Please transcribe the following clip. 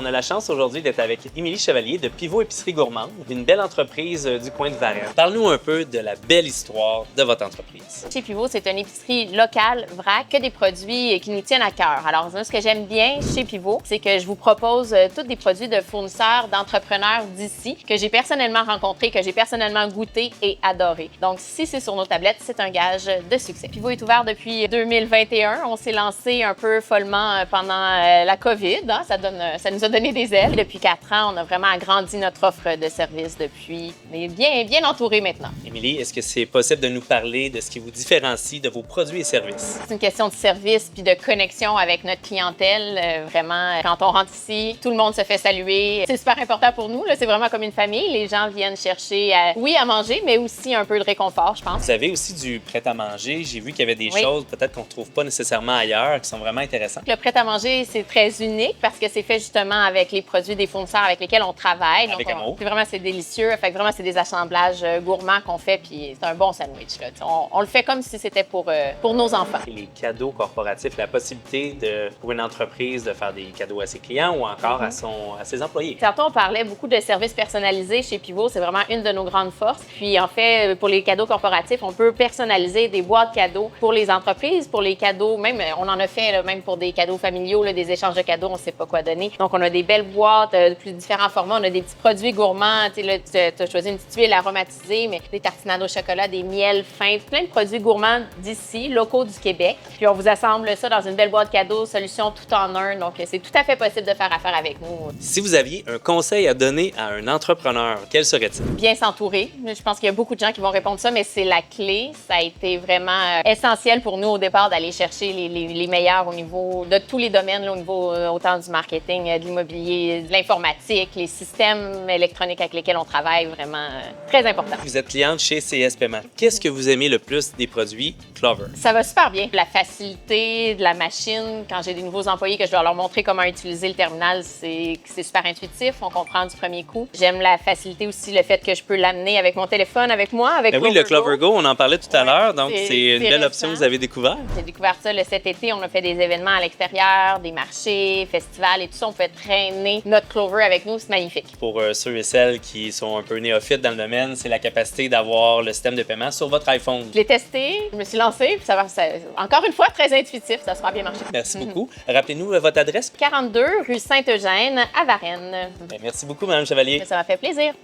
On a la chance aujourd'hui d'être avec Émilie Chevalier de Pivot Épicerie Gourmande, une belle entreprise du coin de Varennes. Parle-nous un peu de la belle histoire de votre entreprise. Chez Pivot, c'est une épicerie locale, vrac, que des produits qui nous tiennent à cœur. Alors, moi, ce que j'aime bien chez Pivot, c'est que je vous propose tous des produits de fournisseurs, d'entrepreneurs d'ici, que j'ai personnellement rencontrés, que j'ai personnellement goûté et adoré. Donc, si c'est sur nos tablettes, c'est un gage de succès. Pivot est ouvert depuis 2021. On s'est lancé un peu follement pendant la COVID. Hein? Ça nous a donné des ailes. Depuis 4 ans, on a vraiment agrandi notre offre de services depuis. On est bien entouré maintenant. Émilie, est-ce que c'est possible de nous parler de ce qui vous différencie de vos produits et services? C'est une question de service puis de connexion avec notre clientèle. Vraiment, quand on rentre ici, tout le monde se fait saluer. C'est super important pour nous. C'est vraiment comme une famille. Les gens viennent chercher, à manger, mais aussi un peu de réconfort, je pense. Vous avez aussi du prêt-à-manger. J'ai vu qu'il y avait des choses peut-être qu'on ne trouve pas nécessairement ailleurs qui sont vraiment intéressantes. Le prêt-à-manger, c'est très unique parce que c'est fait justement avec les produits des fournisseurs avec lesquels on travaille. Avec amour. C'est délicieux. Fait que vraiment, c'est des assemblages gourmands qu'on fait, puis c'est un bon sandwich. Là. On le fait comme si c'était pour nos enfants. Et les cadeaux corporatifs, la possibilité pour une entreprise de faire des cadeaux à ses clients ou encore à ses employés. Tantôt, on parlait beaucoup de services personnalisés chez Pivot. C'est vraiment une de nos grandes forces. Puis en fait, pour les cadeaux corporatifs, on peut personnaliser des boîtes cadeaux pour les entreprises, pour les cadeaux, même on en a fait là, même pour des cadeaux familiaux, là, des échanges de cadeaux, on ne sait pas quoi donner. Donc, on a des belles boîtes de plus différents formats. On a des petits produits gourmands. Tu as choisi une petite huile aromatisée, mais des tartinades au chocolat, des miels fins, plein de produits gourmands d'ici, locaux du Québec. Puis, on vous assemble ça dans une belle boîte cadeau, solution tout en un. Donc, c'est tout à fait possible de faire affaire avec nous. Si vous aviez un conseil à donner à un entrepreneur, quel serait-il? Bien s'entourer. Je pense qu'il y a beaucoup de gens qui vont répondre ça, mais c'est la clé. Ça a été vraiment essentiel pour nous au départ d'aller chercher les meilleurs au niveau de tous les domaines, là, au niveau autant du marketing, de l'immobilier, de l'informatique, les systèmes électroniques avec lesquels on travaille, vraiment très important. Vous êtes cliente chez CS Paiement. Qu'est-ce que vous aimez le plus des produits Clover? Ça va super bien. La facilité de la machine, quand j'ai des nouveaux employés que je dois leur montrer comment utiliser le terminal, c'est super intuitif, on comprend du premier coup. J'aime la facilité aussi, le fait que je peux l'amener avec mon téléphone, avec moi, avec oui, le Clover Go, on en parlait tout à l'heure, donc c'est une belle option que vous avez découvert. J'ai découvert ça cet été, on a fait des événements à l'extérieur, des marchés, festivals et tout ça, on peut traîner notre Clover avec nous, c'est magnifique. Pour ceux et celles qui sont un peu néophytes dans le domaine, c'est la capacité d'avoir le système de paiement sur votre iPhone. Je l'ai testé, je me suis lancée, puis ça va, encore une fois, très intuitif, ça sera bien marché. Merci beaucoup. Rappelez-nous votre adresse. 42 rue Saint-Eugène à Varennes. Merci beaucoup, Mme Chevalier. Ça m'a fait plaisir.